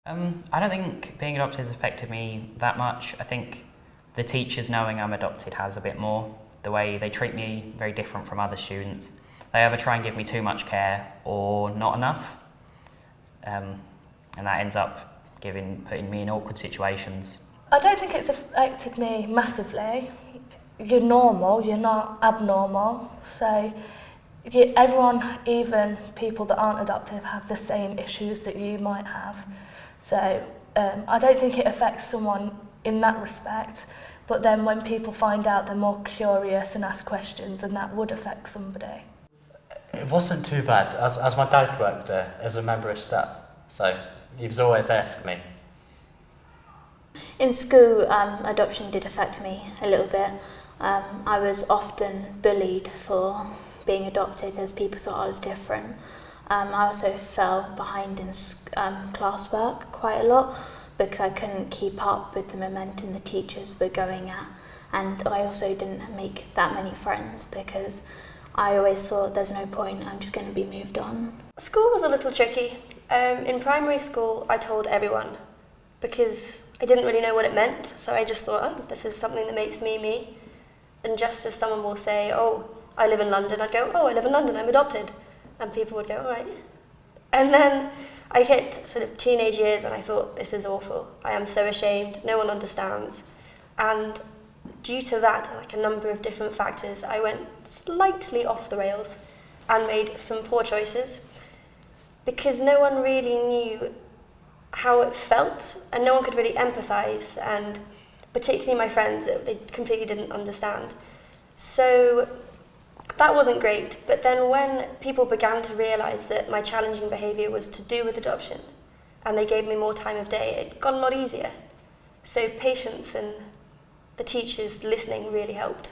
I don't think being adopted has affected me that much. I think the teachers knowing I'm adopted has a bit more. The way they treat me, very different from other students. They either try and give me too much care or not enough. And that ends up putting me in awkward situations. I don't think it's affected me massively. You're normal, you're not abnormal. So everyone, even people that aren't adoptive, have the same issues that you might have. So I don't think it affects someone in that respect. But then when people find out, they're more curious and ask questions, and that would affect somebody. It wasn't too bad, as my dad worked there as a member of staff, so he was always there for me. In school, adoption did affect me a little bit. I was often bullied for being adopted, as people thought I was different. I also fell behind in classwork quite a lot because I couldn't keep up with the momentum the teachers were going at, and I also didn't make that many friends because I always thought there's no point, I'm just going to be moved on. School was a little tricky. In primary school I told everyone because I didn't really know what it meant, so I just thought, oh, this is something that makes me me. And just as someone will say, oh, I live in London, I'd go, oh, I live in London, I'm adopted. And people would go, all right. And then I hit sort of teenage years and I thought, this is awful. I am so ashamed, no one understands. And due to that, like a number of different factors, I went slightly off the rails and made some poor choices because no one really knew how it felt and no one could really empathise, and particularly my friends, they completely didn't understand. So that wasn't great, but then when people began to realise that my challenging behaviour was to do with adoption and they gave me more time of day, it got a lot easier. So patience and the teachers listening really helped.